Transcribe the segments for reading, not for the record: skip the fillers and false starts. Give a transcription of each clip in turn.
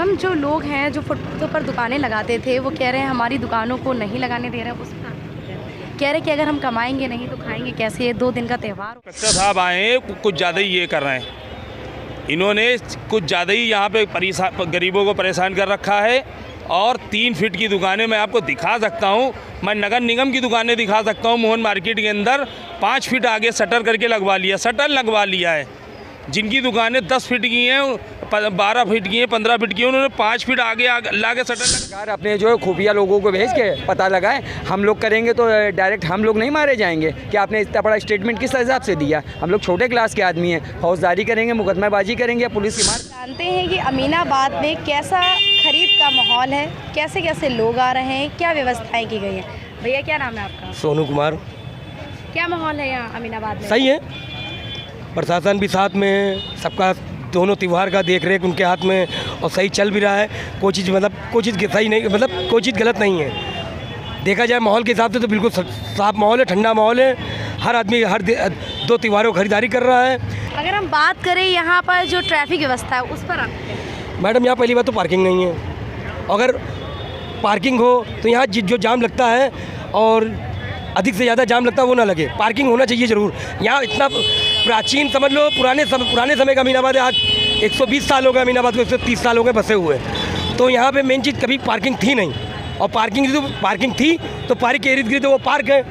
Ma'am, जो लोग हैं जो फुटपाथों पर दुकानें लगाते थे वो कह रहे हैं हमारी दुकानों को नहीं लगाने दे रहे हैं, उस पर कह रहे कि अगर हम कमाएंगे नहीं तो खाएंगे कैसे। ये 2 दिन का त्यौहार। कच्चा साहब आए हैं, कुछ ज़्यादा ही ये कर रहे हैं। इन्होंने कुछ ज़्यादा ही यहाँ पे गरीबों को परेशान कर रखा है। और 3 फीट की दुकानें मैं आपको दिखा सकता हूँ, मैं नगर निगम की दुकानें दिखा सकता हूँ। मोहन मार्केट के अंदर 5 फीट आगे शटर करके लगवा लिया, शटर लगवा लिया है। जिनकी दुकानें 10 फीट की हैं, 12 फीट की हैं, 15 फीट की हैं, उन्होंने 5 फीट आगे ला के शटर। सरकार अपने जो खुफिया लोगों को भेज के पता लगाए। हम लोग करेंगे तो डायरेक्ट हम लोग नहीं मारे जाएंगे कि आपने इतना बड़ा स्टेटमेंट किस हिसाब से दिया। हम लोग छोटे क्लास के आदमी हैं, फौजदारी करेंगे, मुकदमेबाजी करेंगे, पुलिस की मार। जानते हैं कि अमीनाबाद में कैसा खरीद का माहौल है, कैसे कैसे लोग आ रहे हैं, क्या व्यवस्थाएँ की गई हैं। भैया क्या नाम है आपका? सोनू कुमार। क्या माहौल है यहाँ अमीनाबाद में? सही है, प्रशासन भी साथ में है, सबका दोनों त्यौहार का देख रेख उनके हाथ में, और सही चल भी रहा है। कोई चीज़ सही नहीं, मतलब कोई चीज़ गलत नहीं है। देखा जाए माहौल के हिसाब से तो बिल्कुल साफ माहौल है, ठंडा माहौल है। हर आदमी हर 2 त्योहारों की खरीदारी कर रहा है। अगर हम बात करें यहाँ पर जो ट्रैफिक व्यवस्था है उस पर आप मैडम, यहाँ पहली बात तो पार्किंग नहीं है। अगर पार्किंग हो तो यहाँ जो जाम लगता है और अधिक से ज़्यादा जाम लगता है वो ना लगे। पार्किंग होना चाहिए ज़रूर। यहाँ इतना प्राचीन समझ लो, पुराने समय का अमीनाबाद है। आज 120 साल हो गए अमीनाबाद को, 130 साल हो गए बसे हुए। तो यहाँ पे मेन चीज़ कभी पार्किंग थी नहीं, और पार्किंग थी तो पार्क के इर्द गिर्द वो पार्क है,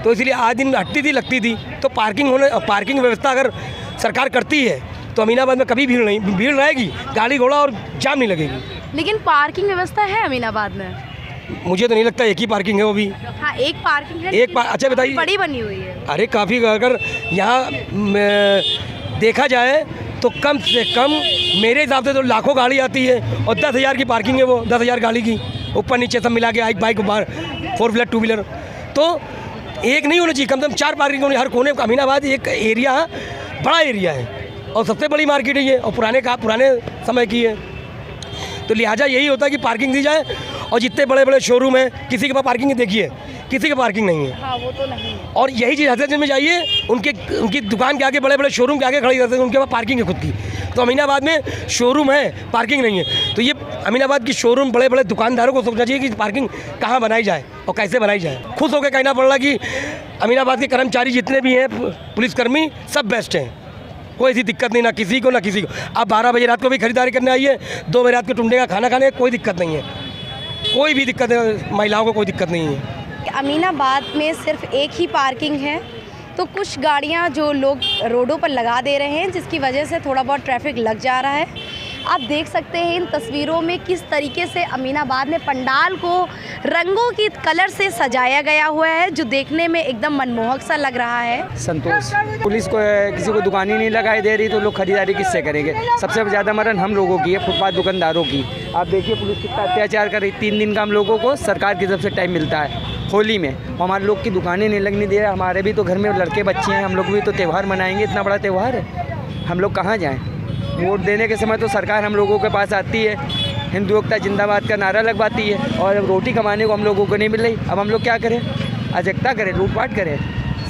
तो इसलिए आए दिन हटती थी लगती थी। तो पार्किंग व्यवस्था अगर सरकार करती है तो अमीनाबाद में कभी भीड़ रहेगी, गाड़ी घोड़ा और जाम नहीं लगेगी। लेकिन पार्किंग व्यवस्था है अमीनाबाद में? मुझे तो नहीं लगता एक ही पार्किंग है वो भी। हाँ, एक पार्किंग है। अच्छा बताइए। बड़ी बनी हुई है। अरे काफ़ी, अगर यहाँ देखा जाए तो कम से कम मेरे हिसाब से तो लाखों गाड़ी आती है, और 10,000 की पार्किंग है वो, 10,000 गाड़ी की, ऊपर नीचे सब मिला के, बाइक 4 व्हीलर 2 व्हीलर। तो एक नहीं होना चाहिए, कम से कम 4 पार्किंग होनी हर कोने। अमीनाबाद एक एरिया बड़ा एरिया है और सबसे बड़ी मार्केट है ये, और पुराने समय की है। तो लिहाजा यही होता है कि पार्किंग दी जाए। और जितने बड़े बड़े शोरूम हैं, किसी के पास पार्किंग देखिए, किसी के पार्किंग नहीं है। हाँ, वो तो नहीं है। और यही चीज़ हजरतगंज में जाइए, उनकी दुकान के आगे, बड़े बड़े शोरूम के आगे खड़ी रहते हैं, उनके पास पार्किंग है खुद की। तो अमीनाबाद में शोरूम है, पार्किंग नहीं है। तो ये अमीनाबाद की शोरूम बड़े बड़े दुकानदारों को सोचना चाहिए कि पार्किंग कहाँ बनाई जाए और कैसे बनाई जाए। खुश होकर कहना पड़ रहा कि अमीनाबाद के कर्मचारी जितने भी हैं, पुलिसकर्मी, सब बेस्ट हैं, कोई ऐसी दिक्कत नहीं, ना किसी को ना किसी को। आप 12 बजे रात को भी खरीदारी करने आइए, 2 बजे रात को टुंडे का खाना खाने, कोई दिक्कत नहीं है, कोई भी दिक्कत है, महिलाओं को कोई दिक्कत नहीं है। अमीनाबाद में सिर्फ एक ही पार्किंग है, तो कुछ गाड़ियां जो लोग रोडों पर लगा दे रहे हैं, जिसकी वजह से थोड़ा बहुत ट्रैफिक लग जा रहा है। आप देख सकते हैं इन तस्वीरों में किस तरीके से अमीनाबाद में पंडाल को रंगों की कलर से सजाया गया हुआ है, जो देखने में एकदम मनमोहक सा लग रहा है। संतोष, पुलिस को किसी को दुकान ही नहीं लगाई दे रही, तो लोग खरीदारी किससे करेंगे। सबसे ज़्यादा मरण हम लोगों की है, फुटपाथ दुकानदारों की। आप देखिए पुलिस कितना अत्याचार कर रही। 3 दिन का हम लोगों को सरकार की तरफ से टाइम मिलता है होली में, हमारे लोग की दुकानें नहीं लगने दे रहे। हमारे भी तो घर में लड़के बच्चे हैं, हम लोग भी तो त्यौहार मनाएंगे, इतना बड़ा त्यौहार है, हम लोग कहाँ जाएँ। वोट देने के समय तो सरकार हम लोगों के पास आती है, हिंदू एकता जिंदाबाद का नारा लगवाती है, और रोटी कमाने को हम लोगों को नहीं मिल रही। अब हम लोग क्या करें, अजगता करें, लूटपाट करें।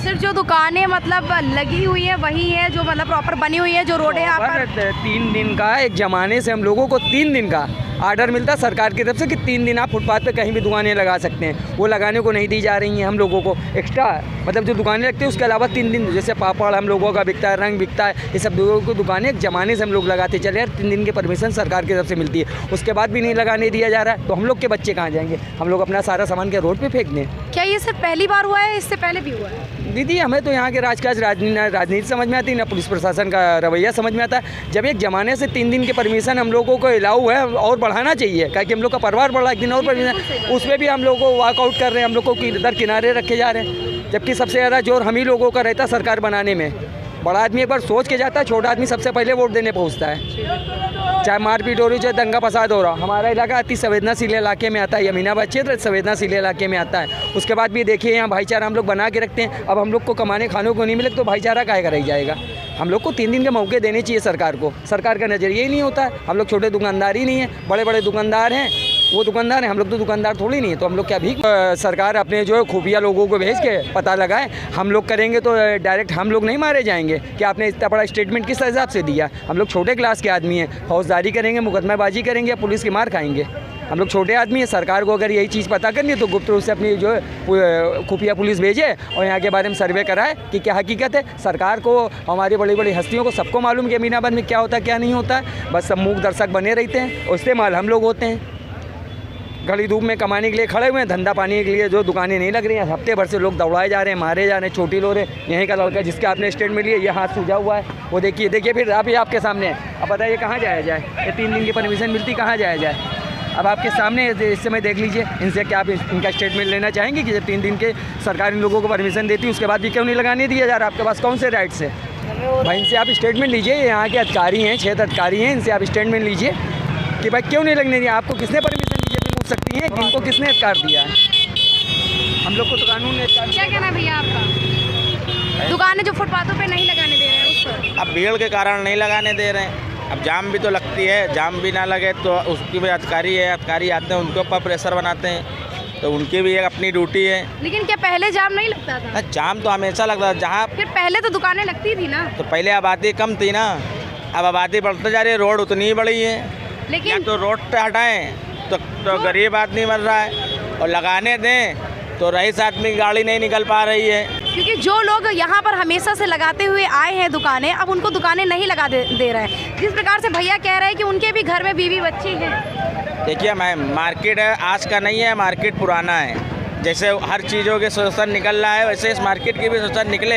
सिर्फ जो दुकानें मतलब लगी हुई है वही है जो मतलब प्रॉपर बनी हुई है, जो रोड है यहाँ पर। 3 दिन का एक ज़माने से हम लोगों को 3 दिन का आर्डर मिलता सरकार की तरफ से कि 3 दिन आप फुटपाथ पे कहीं भी दुकानें लगा सकते हैं, वो लगाने को नहीं दी जा रही हैं हम लोगों को। एक्स्ट्रा मतलब जो दुकानें लगती हैं उसके अलावा 3 दिन, जैसे पापड़ हम लोगों का बिकता है, रंग बिकता है, ये सब लोगों को दुकानें एक ज़माने से हम लोग लगाते चले यार। 3 दिन की परमिशन सरकार की तरफ से मिलती है, उसके बाद भी नहीं लगाने दिया जा रहा है, तो हम लोग के बच्चे कहाँ जाएंगे। हम लोग अपना सारा सामान के रोड पर फेंक दें। क्या ये सिर्फ पहली बार हुआ है, इससे पहले भी हुआ है? दीदी, हमें तो यहाँ के राजनीति समझ में आती है ना, पुलिस प्रशासन का रवैया समझ में आता है। जब एक ज़माने से 3 दिन की परमिशन हम लोगों को अलाउ है, और बढ़ाना चाहिए, क्योंकि हम लोग का परिवार बढ़ रहा है, 1 दिन और परमिशन, उसमें भी हम लोग को वॉकआउट कर रहे हैं, हम लोग को इधर किनारे रखे जा रहे हैं। जबकि सबसे ज़्यादा जोर हम ही लोगों का रहता है सरकार बनाने में। बड़ा आदमी एक बार सोच के जाता है, छोटा आदमी सबसे पहले वोट देने पहुँचता है। चाहे मारपीट हो रही, चाहे दंगा फसाद हो रहा, हमारा इलाका अति संवेदनशील इलाके में आता है, अमीनाबाद क्षेत्र संवेदनशील इलाके में आता है। उसके बाद भी देखिए यहाँ भाईचारा हम लोग बना के रखते हैं। अब हम लोग को कमाने खाने को नहीं मिले तो भाईचारा काहे का रह जाएगा। हम लोग को 3 दिन के मौके देने चाहिए सरकार को। सरकार का नज़रिया ही नहीं होता है। हम लोग छोटे दुकानदार ही नहीं है, बड़े बड़े दुकानदार हैं, वो दुकानदार हैं, हम लोग तो दुकानदार थोड़ी नहीं है। तो हम लोग क्या भी सरकार अपने जो है खुफिया लोगों को भेज के पता लगाए, हम लोग करेंगे तो डायरेक्ट हम लोग नहीं मारे जाएंगे कि आपने इतना बड़ा स्टेटमेंट किस हिसाब से दिया। हम लोग छोटे क्लास के आदमी हैं, फौजदारी करेंगे, मुकदमेबाजी करेंगे या पुलिस की मार खाएंगे। हम लोग छोटे आदमी हैं। सरकार को अगर यही चीज़ पता करनी है तो गुप्त रूप से अपनी जो है खुफिया पुलिस भेजे और यहाँ के बारे में सर्वे कराए कि क्या हकीकत है। सरकार को, हमारी बड़ी बड़ी हस्तियों को सबको मालूम कि अमीनाबाद में क्या होता है क्या नहीं होता है, बस सब मूक दर्शक बने रहते हैं और इस्तेमाल हम लोग होते हैं। घड़ी धूप में कमाने के लिए खड़े हुए हैं, धंधा पानी के लिए जो दुकानें नहीं लग रही हैं, हफ्ते भर से लोग दौड़ाए जा रहे हैं, मारे जा रहे हैं। छोटी लोरे यहीं का लड़का जिसके आपने स्टेटमेंट लिए, ये हाथ सूझा हुआ है, वो देखिए फिर आप ये आपके सामने है। अब बताइए कहाँ जाया जाए, ये 3 दिन की परमिशन मिलती, कहाँ जाया जाए। अब आपके सामने इस समय देख लीजिए, इनसे क्या आप इनका स्टेटमेंट लेना चाहेंगे कि जब 3 दिन के सरकार इन लोगों को परमिशन देती है उसके बाद भी क्यों नहीं लगाने दिया जा रहा। आपके पास कौन से राइट्स है भाई? इनसे आप स्टेटमेंट लीजिए, यहाँ के अधिकारी हैं, क्षेत्र अधिकारी हैं, इनसे आप स्टेटमेंट लीजिए कि भाई क्यों नहीं लगने दिया। आपको किसने परमिशन दी, ये पूछ सकती हैं कि इनको किसने अधिकार दिया है। हम लोग को तो कानून ने क्या कहना है भैया आपका? दुकानें जो फुटपाथों पे नहीं लगाने दे रहे हैं उस पर, अब भीड़ के कारण नहीं लगाने दे रहे हैं। अब जाम भी तो लगती है, जाम भी ना लगे तो उसकी भी अधिकारी है, अधिकारी आते हैं उनके ऊपर प्रेशर बनाते हैं, तो उनकी भी एक अपनी ड्यूटी है। लेकिन क्या पहले जाम नहीं लगता था? जाम तो हमेशा लगता था, जहाँ फिर पहले तो दुकानें लगती थी ना। तो पहले आबादी कम थी ना, अब आबादी बढ़ते जा रही है, रोड उतनी ही बड़ी है। लेकिन या तो रोड पे हटाएं तो गरीब आदमी मर रहा है, और लगाने दें तो रईस आदमी की गाड़ी नहीं निकल पा रही है। क्योंकि जो लोग यहाँ पर हमेशा से लगाते हुए आए हैं दुकानें, अब उनको दुकानें नहीं लगा दे रहे हैं। जिस प्रकार से भैया कह रहे हैं कि उनके भी घर में बीवी बच्ची हैं। देखिए मार्केट है आज का नहीं है, मार्केट पुराना है। जैसे हर चीज़ों के शोषण निकल रहा है वैसे इस मार्केट की भी शोषण निकले।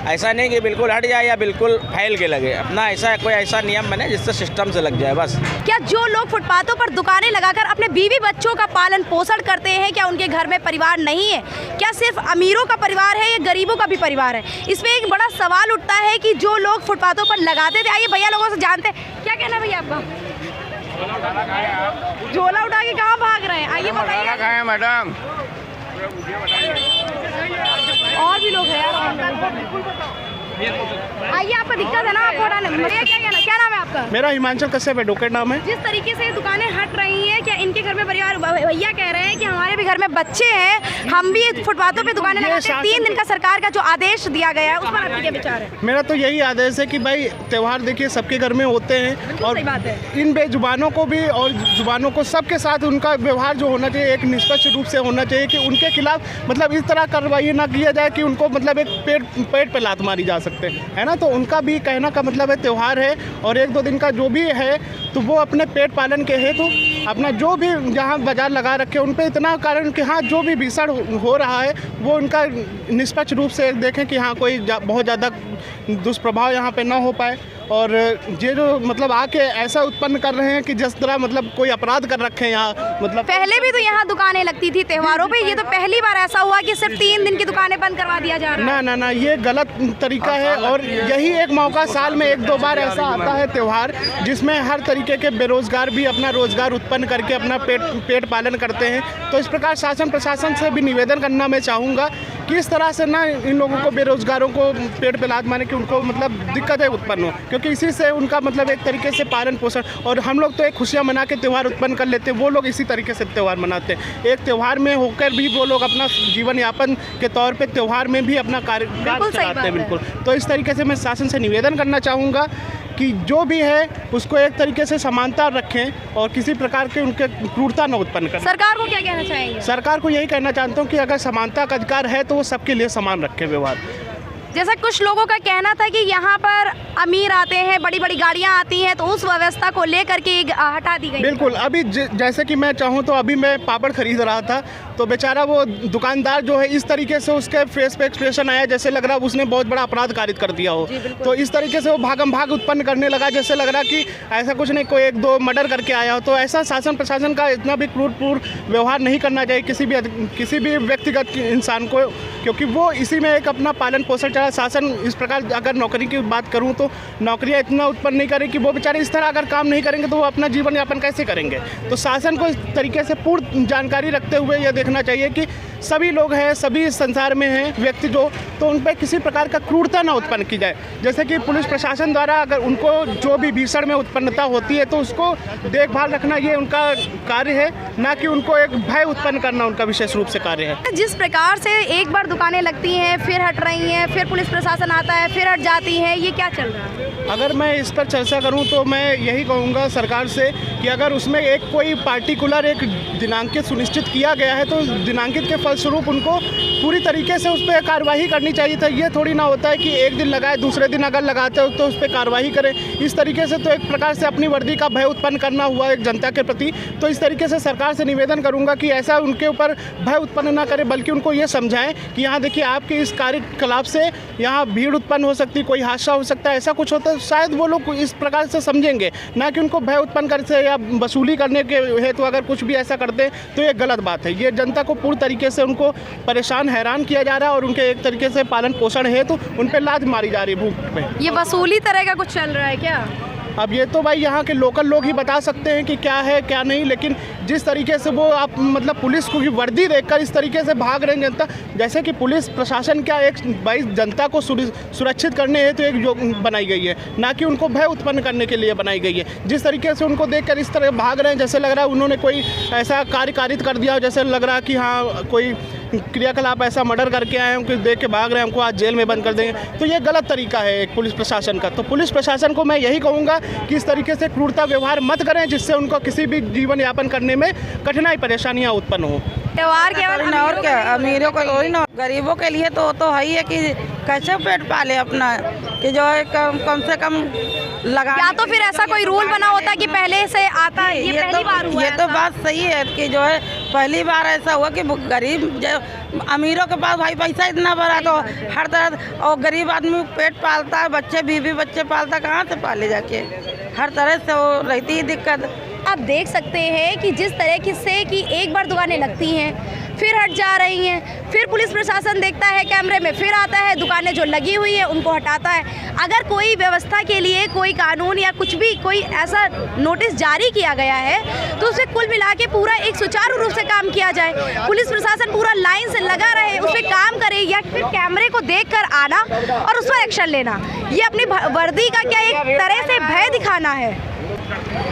ऐसा नहीं कि बिल्कुल हट जाए या बिल्कुल फैल के लगे, अपना ऐसा कोई ऐसा नियम बने जिससे सिस्टम से लग जाए बस। क्या जो लोग फुटपाथों पर दुकानें लगाकर अपने बीवी बच्चों का पालन पोषण करते हैं, क्या उनके घर में परिवार नहीं है? क्या सिर्फ अमीरों का परिवार है या गरीबों का भी परिवार है? इसमें एक बड़ा सवाल उठता है कि जो लोग फुटपाथों पर लगाते थे, आइए भैया लोगों से जानते हैं क्या कहना है भैया आपका। झोला उठा के कहाँ भाग रहे हैं, आइए बताइए। मैडम और भी लोग हैं यार, आइए आपको दिक्कत है ना, आप हटाने। भैया क्या नाम है आपका? मेरा हिमांचल कश्यप एडवोकेट नाम है। जिस तरीके से दुकानें हट रही हैं, क्या इनके घर में परिवार, भैया कह रहे हैं कि हमारे भी घर में बच्चे हैं, हम भी फुटपाथों पे दुकानें लगाते हैं। 3 दिन का सरकार का जो आदेश दिया गया है उस पर आपके क्या विचार है? मेरा तो यही आदेश है कि भाई त्यौहार देखिए सबके घर में होते हैं, और सही बात है। इन बेजुबानों को भी और जुबानों को सबके साथ उनका व्यवहार जो होना चाहिए एक निष्पक्ष रूप से होना चाहिए, कि उनके खिलाफ मतलब इस तरह कार्रवाई ना किया जाए कि उनको मतलब एक पेट पे लात मारी जा सकते है ना। तो उनका भी कहना का मतलब है त्यौहार है और 1-2 दिन का जो भी है तो वो अपने पेट पालन के हेतु अपना जो भी जहाँ बाजार लगा रखे उन पे इतना कारण कि हाँ जो भी भीषण हो रहा है वो उनका निष्पक्ष रूप से देखें कि हाँ कोई बहुत ज़्यादा दुष्प्रभाव यहाँ पे ना हो पाए। और ये जो मतलब आके ऐसा उत्पन्न कर रहे हैं कि जिस तरह मतलब कोई अपराध कर रखे हैं यहाँ, मतलब पहले भी तो यहाँ दुकानें लगती थी त्योहारों पे, ये तो पहली बार ऐसा हुआ कि सिर्फ 3 दिन की दुकानें बंद करवा दिया जा रहा है। ना ये गलत तरीका है। और यही एक मौका साल में 1-2 बार ऐसा आता है त्यौहार जिसमें हर तरीके के बेरोजगार भी अपना रोजगार उत्पन्न करके अपना पेट पालन करते हैं। तो इस प्रकार शासन प्रशासन से भी निवेदन करना मैं चाहूँगा कि इस तरह से ना इन लोगों को, बेरोजगारों को पेट पे लात मारने की उनको मतलब दिक्कतें उत्पन्न हो, क्योंकि इसी से उनका मतलब एक तरीके से पालन पोषण। और हम लोग तो एक खुशियाँ मना के त्यौहार उत्पन्न कर लेते हैं, वो लोग इसी तरीके से त्यौहार मनाते हैं। एक त्यौहार में होकर भी वो लोग अपना जीवन यापन के तौर पे त्यौहार में भी अपना कार्य चलाते हैं। बिल्कुल। तो इस तरीके से मैं शासन से निवेदन करना चाहूँगा कि जो भी है उसको एक तरीके से समानता रखें और किसी प्रकार के उनके क्रूरता न उत्पन्न करें। सरकार को क्या कहना चाहेंगे? सरकार को यही कहना चाहता हूँ कि अगर समानता का अधिकार है तो वो सबके लिए समान रखे व्यवहार। जैसा कुछ लोगों का कहना था कि यहाँ पर अमीर आते हैं, बड़ी बड़ी गाड़ियाँ आती हैं, तो उस व्यवस्था को लेकर के हटा दी गई। बिल्कुल। अभी जैसे कि मैं चाहूँ तो अभी मैं पापड़ खरीद रहा था तो बेचारा वो दुकानदार जो है इस तरीके से उसके फेस पे एक्सप्रेशन आया जैसे लग रहा उसने बहुत बड़ा अपराध कारित कर दिया हो। तो इस तरीके से वो भागम भाग उत्पन्न करने लगा, जैसे लग रहा कि ऐसा कुछ नहीं, कोई 1-2 मर्डर करके आया हो। तो ऐसा शासन प्रशासन का इतना भी क्रूरपूर्ण व्यवहार नहीं करना चाहिए किसी भी व्यक्तिगत इंसान को, क्योंकि वो इसी में एक अपना पालन पोषण बेचारा शासन इस प्रकार, अगर नौकरी की बात करूं तो नौकरियां इतना उत्पन्न नहीं करें कि वो बेचारे इस तरह अगर काम नहीं करेंगे तो वो अपना जीवन यापन कैसे करेंगे। तो शासन को इस तरीके से पूर्ण जानकारी रखते हुए यह देखना चाहिए कि सभी लोग हैं, सभी संसार में हैं व्यक्ति जो, तो उन पर किसी प्रकार का क्रूरता ना उत्पन्न की जाए। जैसे कि पुलिस प्रशासन द्वारा अगर उनको जो भी भीषण में उत्पन्नता होती है तो उसको देखभाल रखना ये उनका कार्य है, ना कि उनको एक भय उत्पन्न करना उनका विशेष रूप से कार्य है। जिस प्रकार से एक बार दुकानें लगती हैं, फिर हट रही हैं, फिर पुलिस प्रशासन आता है, फिर हट जाती हैं, ये क्या चल रहा है? अगर मैं इस पर चर्चा करूं तो मैं यही कहूंगा सरकार से कि अगर उसमें एक कोई पार्टिकुलर एक दिनांकित सुनिश्चित किया गया है तो दिनांकित के फलस्वरूप उनको पूरी तरीके से उस पर कार्रवाई करनी चाहिए था। ये थोड़ी ना होता है कि एक दिन लगाए, दूसरे दिन अगर लगाते हो तो उस पर कार्रवाई करें। इस तरीके से तो एक प्रकार से अपनी वर्दी का भय उत्पन्न करना हुआ एक जनता के प्रति। तो इस तरीके से सरकार से निवेदन करूंगा कि ऐसा उनके ऊपर भय उत्पन्न ना करें, बल्कि उनको ये समझाएं कि यहाँ देखिए आपके इस कार्यकलाप से यहाँ भीड़ उत्पन्न हो सकती है, कोई हादसा हो सकता है, ऐसा कुछ होता है, शायद वो लोग इस प्रकार से समझेंगे, ना कि उनको भय उत्पन्न करते या वसूली करने के हेतु अगर कुछ भी ऐसा करते हैं तो ये गलत बात है। ये जनता को पूर्ण तरीके से उनको परेशान हैरान किया जा रहा है और उनके एक तरीके से पालन पोषण हेतु उन पर लात मारी जा रही है भूख पे। ये वसूली तरह का कुछ चल रहा है क्या? अब ये तो भाई यहाँ के लोकल लोग ही बता सकते हैं कि क्या है क्या नहीं, लेकिन जिस तरीके से वो आप मतलब पुलिस को की वर्दी देखकर इस तरीके से भाग रहे हैं जनता, जैसे कि पुलिस प्रशासन क्या एक भाई जनता को सुरक्षित करने हेतु एक जो बनाई गई है, ना कि उनको भय उत्पन्न करने के लिए बनाई गई है। जिस तरीके से उनको देखकर इस तरह भाग रहे हैं, जैसे लग रहा है उन्होंने कोई ऐसा कार्य कारित कर दिया हो, जैसे लग रहा है कि हाँ कोई क्रियाकलाप ऐसा मर्डर करके आए हैं, देख के भाग रहे हैं, हमको आज जेल में बंद कर देंगे। तो ये गलत तरीका है एक पुलिस प्रशासन का। तो पुलिस प्रशासन को मैं यही कहूँगा कि इस तरीके से क्रूरता व्यवहार मत करें, जिससे उनको किसी भी जीवन यापन करने में कठिनाई परेशानियाँ उत्पन्न हो। त्योहार केवल और क्या अमीरों को थोड़ी ना, गरीबों के लिए तो है ही है कि कैसे पेट पाले अपना, कि जो है कम से कम लगा। या तो फिर ऐसा कोई रूल बना होता कि पहले से आता है, ये पहली बार हुआ। ये तो बात सही है कि जो है पहली बार ऐसा हुआ कि गरीब अमीरों के पास भाई पैसा इतना बड़ा तो हर तरह, और गरीब आदमी पेट पालता है, बच्चे बीवी बच्चे पालता, कहाँ से पाले जाके, हर तरह से वो रहती है दिक्कत। आप देख सकते हैं कि जिस तरह से कि एक बार दुकानें लगती हैं फिर हट जा रही हैं, फिर पुलिस प्रशासन देखता है कैमरे में, फिर आता है, दुकानें जो लगी हुई है उनको हटाता है। अगर कोई व्यवस्था के लिए कोई कानून या कुछ भी कोई ऐसा नोटिस जारी किया गया है तो उसे कुल मिला के पूरा एक सुचारू रूप से काम किया जाए, पुलिस प्रशासन पूरा लाइन से लगा रहे, उस पर काम करे, या फिर कैमरे को देख कर आना और उस पर एक्शन लेना। ये अपनी वर्दी का क्या एक तरह से भय दिखाना है।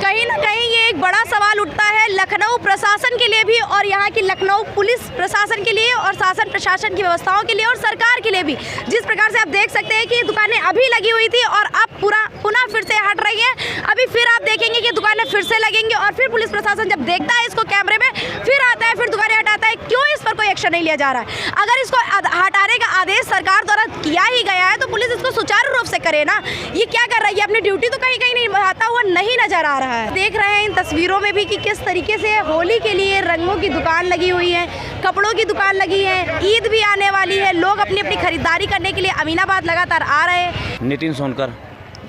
कहीं ना कहीं ये एक बड़ा सवाल उठता है लखनऊ प्रशासन के लिए भी, और यहाँ की लखनऊ पुलिस प्रशासन के लिए, और शासन प्रशासन की व्यवस्थाओं के लिए, और सरकार के लिए भी। जिस प्रकार से आप देख सकते हैं कि दुकानें अभी लगी हुई थी और अब पुनः फिर से हट रही हैं। अभी फिर आप देखेंगे कि दुकानें फिर से लगेंगी, और फिर पुलिस प्रशासन जब देखता है इसको कैमरे में, फिर आता है, फिर दुकानें हटाता है। क्यों इस पर कोई एक्शन नहीं लिया जा रहा है? अगर इसको हटाने का आदेश सरकार द्वारा किया ही गया है तो पुलिस इसको सुचारू रूप से करे ना। ये क्या कर रही है? अपनी ड्यूटी तो कहीं कहीं निभाता हुआ नहीं नजर आ रहा है। देख रहे हैं इन तस्वीरों में भी कि किस तरीके से होली के लिए रंगों की दुकान लगी हुई है, कपड़ों की दुकान लगी है, ईद भी आने वाली है, लोग अपनी अपनी खरीदारी करने के लिए अमीनाबाद लगातार आ रहे हैं। नितिन सोनकर।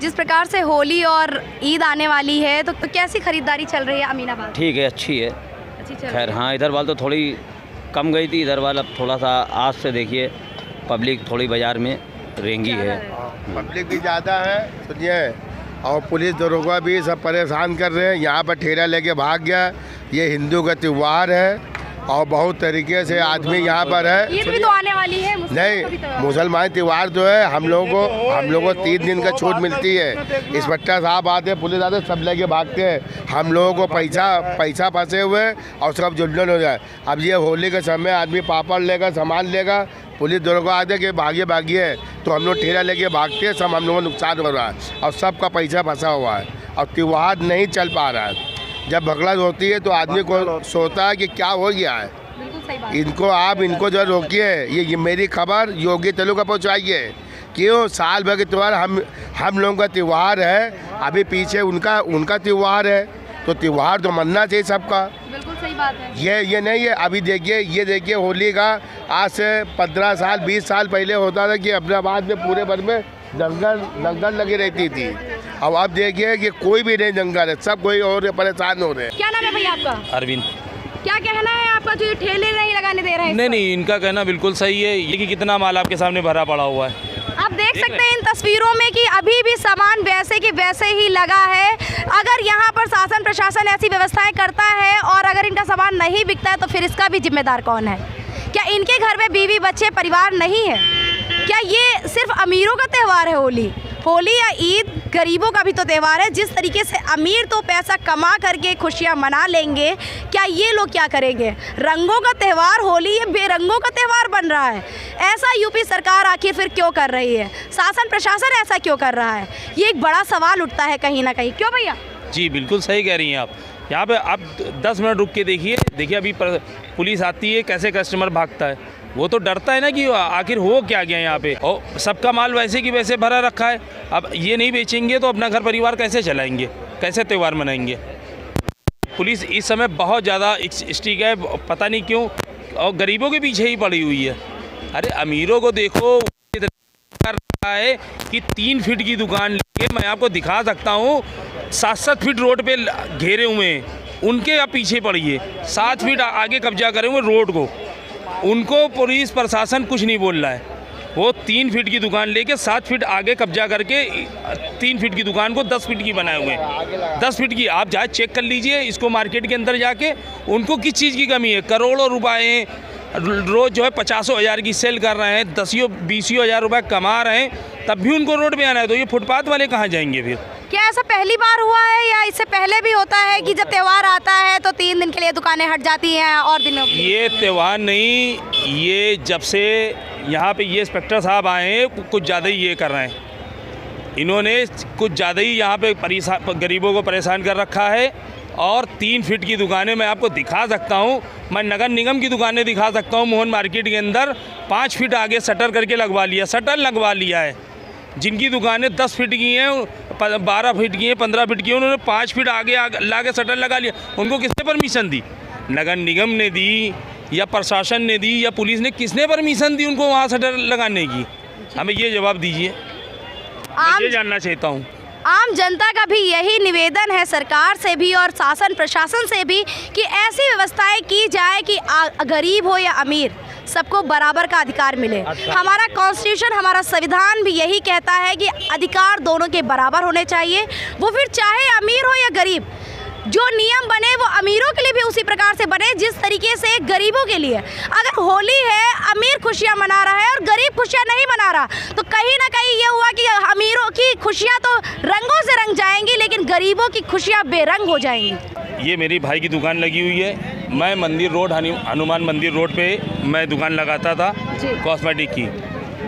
जिस प्रकार से होली और ईद आने वाली है तो कैसी खरीदारी चल रही है अमीनाबाद? ठीक है, अच्छी है, अच्छी चल खैर हाँ, इधर वाल तो थोड़ी कम गई थी, इधर वाल अब थोड़ा सा आज से देखिए पब्लिक थोड़ी बाज़ार में रेंगी है। पब्लिक भी ज़्यादा है, सुनिए, और पुलिस दरोगा भी सब परेशान कर रहे हैं। यहाँ पर ठेला लेके भाग गया। ये हिंदू का त्यौहार है और बहुत तरीके से आदमी यहाँ पर है। ईद भी तो आने वाली है, नहीं, मुसलमान त्यौहार जो है हम लोगों को 3 दिन का छूट मिलती है। इंस्पेक्टर साहब आते हैं, पुलिस आते हैं, सब लेके भागते हैं। हम लोगों को पैसा फंसे हुए और सब जुल्लन हो जाए। अब ये होली के समय आदमी पापड़ लेगा, सामान लेगा, पुलिस दरोगा आते कि भागिए, तो हम लोग ठेला लेके भागते हैं, सब हम लोगों को नुकसान हो रहा है और सबका पैसा फंसा हुआ है और त्यौहार नहीं चल पा रहा है। जब भगदड़ होती है तो आदमी को सोचता है कि क्या हो गया है। इनको जो रोकिए, ये मेरी खबर योगी तेलुगु का पहुँचाइए। क्यों? साल भर के त्यौहार हम लोगों का त्यौहार है, अभी पीछे उनका त्यौहार है, तो त्यौहार तो मनना चाहिए सबका। बिल्कुल सही बात है। ये नहीं है। अभी देखिए होली का आज से 15 साल 20 साल पहले होता था कि अहमदाबाद में पूरे भर में दंगल लगी रहती थी। अब देखिए कि कोई भी नहीं दंगल है, सब कोई और परेशान हो रहे हैं। क्या नाम है भैया आपका? अरविंद। क्या कहना है आपका, जो ठेले नहीं लगाने दे रहे हैं? नहीं, इनका कहना बिल्कुल सही है। ये कि कितना माल आपके सामने भरा पड़ा हुआ है। देख सकते हैं इन तस्वीरों में कि अभी भी सामान वैसे के वैसे ही लगा है। अगर यहाँ पर शासन प्रशासन ऐसी व्यवस्थाएं करता है और अगर इनका सामान नहीं बिकता है तो फिर इसका भी जिम्मेदार कौन है? क्या इनके घर में बीवी बच्चे परिवार नहीं है? क्या ये सिर्फ अमीरों का त्यौहार है होली? होली या ईद गरीबों का भी तो त्यौहार है। जिस तरीके से अमीर तो पैसा कमा करके खुशियां मना लेंगे, क्या ये लोग क्या करेंगे? रंगों का त्यौहार होली ये बेरंगों का त्यौहार बन रहा है। ऐसा यूपी सरकार आखिर फिर क्यों कर रही है? शासन प्रशासन ऐसा क्यों कर रहा है? ये एक बड़ा सवाल उठता है कहीं ना कहीं। क्यों भैया? जी बिल्कुल सही कह रही हैं आप। यहाँ पे आप 10 मिनट रुक के देखिए अभी पुलिस आती है, कैसे कस्टमर भागता है। वो तो डरता है ना कि आखिर हो क्या गया यहाँ पे, और सबका माल वैसे की वैसे भरा रखा है। अब ये नहीं बेचेंगे तो अपना घर परिवार कैसे चलाएंगे, कैसे त्यौहार मनाएंगे? पुलिस इस समय बहुत ज़्यादा स्ट्रिक्ट है, पता नहीं क्यों, और गरीबों के पीछे ही पड़ी हुई है। अरे अमीरों को देखो कर रहा है कि 3 फीट की दुकान लेके, मैं आपको दिखा सकता हूँ 7-7 फीट रोड पे घेरे हुए हैं, उनके आप पीछे पड़िए। 7 फीट आगे कब्जा करे हुए रोड को, उनको पुलिस प्रशासन कुछ नहीं बोल रहा है। वो 3 फीट की दुकान लेके 7 फीट आगे कब्जा करके 3 फीट की दुकान को 10 फीट की बनाए हुए हैं। 10 फीट की आप जाए चेक कर लीजिए इसको मार्केट के अंदर जाके, उनको किस चीज़ की कमी है? करोड़ों रुपए रोज़ जो है 50,000 की सेल कर रहे हैं, 10-20 हज़ार रुपये कमा रहे हैं, तब भी उनको रोड पे आना है। तो ये फुटपाथ वाले कहाँ जाएंगे फिर? क्या ऐसा पहली बार हुआ है या इससे पहले भी होता है कि जब त्यौहार आता है तो 3 दिन के लिए दुकानें हट जाती हैं और दिनों के? ये त्यौहार नहीं, ये जब से यहाँ पे ये इंस्पेक्टर साहब आए हैं कुछ ज़्यादा ही ये कर रहे हैं। इन्होंने कुछ ज़्यादा ही यहाँ पे गरीबों को परेशान कर रखा है। और 3 फीट की दुकानें मैं आपको दिखा सकता हूँ, मैं नगर निगम की दुकानें दिखा सकता हूँ। मोहन मार्केट के अंदर 5 फीट आगे शटर करके लगवा लिया, शटर लगवा लिया है। जिनकी दुकानें 10 फीट की हैं, 12 फीट की हैं, 15 फीट की हैं, उन्होंने 5 फीट आगे ला के शटर लगा लिया। उनको किसने परमिशन दी? नगर निगम ने दी या प्रशासन ने दी या पुलिस ने? किसने परमिशन दी उनको वहाँ शटर लगाने की? हमें ये जवाब दीजिए, मैं ये जानना चाहता हूँ। आम जनता का भी यही निवेदन है सरकार से भी और शासन प्रशासन से भी कि ऐसी व्यवस्थाएं की जाए कि गरीब हो या अमीर सबको बराबर का अधिकार मिले। हमारा कॉन्स्टिट्यूशन, हमारा संविधान भी यही कहता है कि अधिकार दोनों के बराबर होने चाहिए। वो फिर चाहे अमीर हो या गरीब, जो नियम बने वो अमीरों के लिए भी उसी प्रकार से बने जिस तरीके से गरीबों के लिए। अगर होली है, अमीर खुशियां मना रहा है और गरीब खुशियां नहीं मना रहा, तो कहीं ना कहीं ये हुआ कि अमीरों की खुशियां तो रंगों से रंग जाएंगी लेकिन गरीबों की खुशियां बेरंग हो जाएंगी। ये मेरी भाई की दुकान लगी हुई है। मैं मंदिर रोड, हनुमान मंदिर रोड पे मैं दुकान लगाता था कॉस्मेटिक की,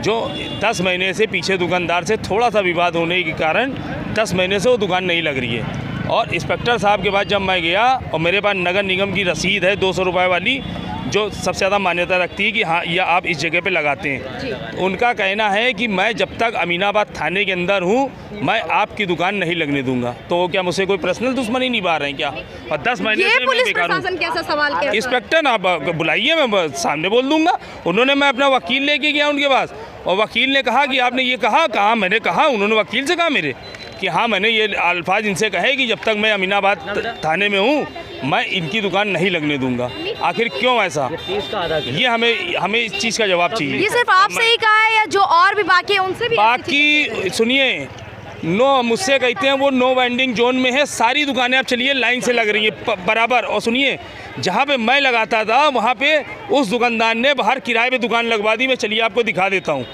जो 10 महीने से पीछे दुकानदार से थोड़ा सा विवाद होने के कारण 10 महीने से वो दुकान नहीं लग रही है। और इंस्पेक्टर साहब के बाद जब मैं गया और मेरे पास नगर निगम की रसीद है 200 रुपये वाली, जो सबसे ज़्यादा मान्यता रखती है कि हाँ यह आप इस जगह पे लगाते हैं, उनका कहना है कि मैं जब तक अमीनाबाद थाने के अंदर हूँ मैं आपकी दुकान नहीं लगने दूंगा। तो वो क्या मुझसे कोई पर्सनल दुश्मनी निभा रहे हैं क्या? और 10 महीने से मैं बेकार हूँ। कैसा सवाल किया? इंस्पेक्टर आप बुलाइए, मैं सामने बोल दूंगा। उन्होंने, मैं अपना वकील लेके गया उनके पास और वकील ने कहा कि आपने ये कहा मैंने कहा, उन्होंने वकील से कहा मेरे कि हाँ मैंने ये अल्फाज इनसे कहे कि जब तक मैं अमीनाबाद थाने में हूँ मैं इनकी दुकान नहीं लगने दूंगा। आखिर क्यों ऐसा? ये हमें इस चीज़ का जवाब चाहिए। ये सिर्फ आपसे ही कहा है या जो और भी बाकी है उनसे भी? बाकी सुनिए, मुझसे कहते हैं वो नो वेंडिंग जोन में है, सारी दुकानें आप चलिए लाइन से लग रही हैं बराबर। और सुनिए, जहाँ पे मैं लगाता था वहाँ पे उस दुकानदार ने बाहर किराए पे दुकान लगवा दी। मैं चलिए आपको दिखा देता हूँ,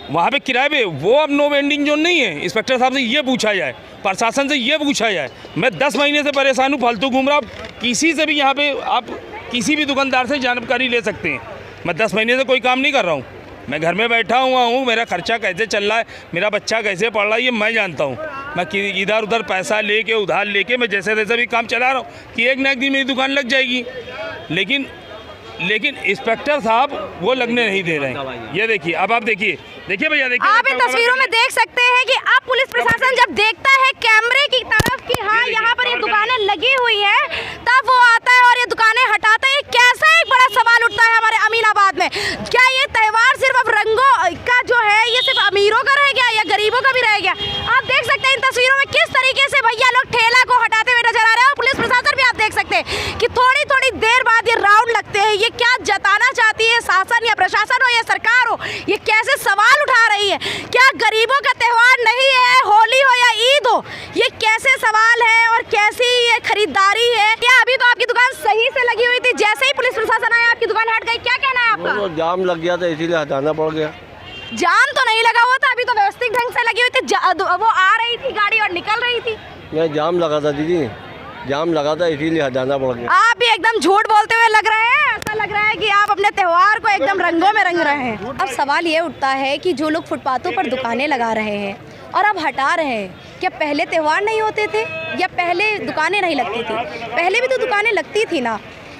वहाँ पे किराए पे, वो अब नो वेंडिंग जोन नहीं है। इंस्पेक्टर साहब से ये पूछा जाए, प्रशासन से ये पूछा जाए। मैं 10 महीने से परेशान हूँ, फालतू घूम रहा हूँ। किसी से भी यहाँ पे आप किसी भी दुकानदार से जानकारी ले सकते हैं। मैं 10 महीने से कोई काम नहीं कर रहा हूँ, मैं घर में बैठा हुआ हूँ। मेरा खर्चा कैसे चल रहा है, मेरा बच्चा कैसे पढ़ रहा है, ये मैं जानता हूँ। मैं इधर उधर पैसा लेके उधार लेके मैं जैसे तैसे भी काम चला रहा हूँ कि एक ना एक दिन मेरी दुकान लग जाएगी। लेकिन इंस्पेक्टर साहब वो लगने नहीं दे रहे हैं। ये देखिए, अब आप देखिए भैया, देखिए आप इन तस्वीरों में देख सकते हैं कि अब पुलिस प्रशासन जब देखता है कैमरे की तरफ कि हाँ यहाँ पर ये दुकानें लगी हुई हैं, तब वो आता है और ये दुकानें हटाता है। कैसा एक बड़ा सवाल उठता है हमारे अमीनाबाद में, क्या ये त्यौहार सिर्फ अब रंगों का जो है ये सिर्फ अमीरों का रह गया या गरीबों का भी रह गया? आप देख सकते हैं इन तस्वीरों में किस तरीके से भैया लोग ठेला को हटाते हुए नजर आ रहे हैं। और पुलिस प्रशासन भी आप देख सकते हैं कि थोड़ी थोड़ी देर बाद ये राउंड लगते हैं। ये क्या जताना चाहती है शासन या प्रशासन हो या सरकार हो, ये कैसे सवाल उठा रही नहीं है। क्या गरीबों का त्यौहार नहीं है, होली हो या ईद हो? ये कैसे सवाल है और कैसी ये खरीदारी है? क्या अभी तो आपकी दुकान सही से लगी हुई थी, जैसे ही पुलिस प्रशासन आया आपकी दुकान हट गई, क्या कहना है आपका? जाम लग गया था इसीलिए हटाना पड़ गया। जाम तो नहीं लगा हुआ था, अभी तो व्यवस्थित ढंग से लगी हुई थी, वो आ रही थी गाड़ी और निकल रही थी। यहाँ जाम लगा था दीदी, जाम लगा था इसीलिए हटाना पड़ गया। आप भी एकदम झूठ बोलते हुए लग रहे हैं, ऐसा लग रहा है कि आप अपने त्योहार को एकदम रंगों में रंग रहे हैं। अब सवाल ये उठता है कि जो लोग फुटपाथों पर दुकानें लगा रहे हैं और अब हटा रहे हैं, क्या पहले त्योहार नहीं होते थे या पहले दुकानें नहीं लगती थी? पहले भी तो दुकानें लगती थी ना,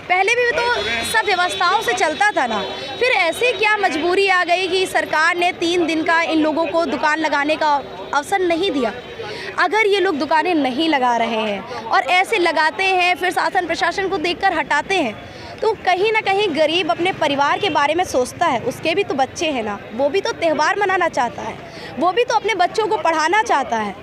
पहले भी तो सब व्यवस्थाओं से चलता था ना। फिर ऐसी क्या मजबूरी आ गई कि सरकार ने 3 दिन का इन लोगों को दुकान लगाने का अवसर नहीं दिया? अगर ये लोग दुकानें नहीं लगा रहे हैं और ऐसे लगाते हैं फिर शासन प्रशासन को देखकर हटाते हैं, तो कहीं ना कहीं गरीब अपने परिवार के बारे में सोचता है। उसके भी तो बच्चे हैं ना, वो भी तो त्यौहार मनाना चाहता है, वो भी तो अपने बच्चों को पढ़ाना चाहता है।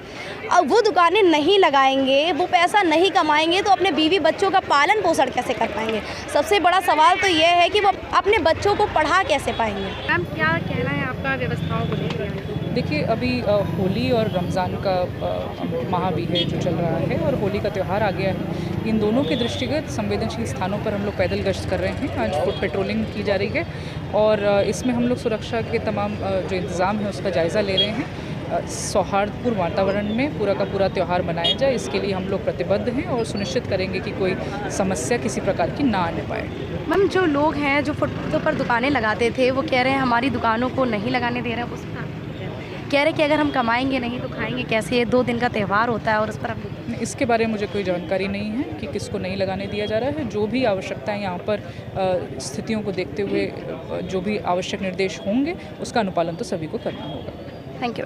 अब वो दुकानें नहीं लगाएंगे, वो पैसा नहीं कमाएंगे तो अपने बीवी बच्चों का पालन पोषण कैसे कर पाएंगे? सबसे बड़ा सवाल तो ये है कि वो अपने बच्चों को पढ़ा कैसे पाएंगे? मैम, क्या कहना है आपका व्यवस्थाओं को लेकर? देखिए, अभी होली और रमज़ान का माह भी है जो चल रहा है और होली का त्यौहार आ गया है। इन दोनों के दृष्टिगत संवेदनशील स्थानों पर हम लोग पैदल गश्त कर रहे हैं। आज फुट पेट्रोलिंग की जा रही है और इसमें हम लोग सुरक्षा के तमाम जो इंतज़ाम है उसका जायज़ा ले रहे हैं। सौहार्दपूर्ण वातावरण में पूरा का पूरा त्यौहार मनाया जाए, इसके लिए हम लोग प्रतिबद्ध हैं और सुनिश्चित करेंगे कि कोई समस्या किसी प्रकार की ना आने पाए। मैम, जो लोग हैं जो फुटपाथों पर दुकानें लगाते थे वो कह रहे हैं हमारी दुकानों को नहीं लगाने दे रहे हैं। उसका कह रहे कि अगर हम कमाएंगे नहीं तो खाएंगे कैसे? ये 2 दिन का त्यौहार होता है और उस पर हम इसके बारे में मुझे कोई जानकारी नहीं है कि किसको नहीं लगाने दिया जा रहा है। जो भी आवश्यकताएं यहाँ पर स्थितियों को देखते हुए जो भी आवश्यक निर्देश होंगे उसका अनुपालन तो सभी को करना होगा। Thank you.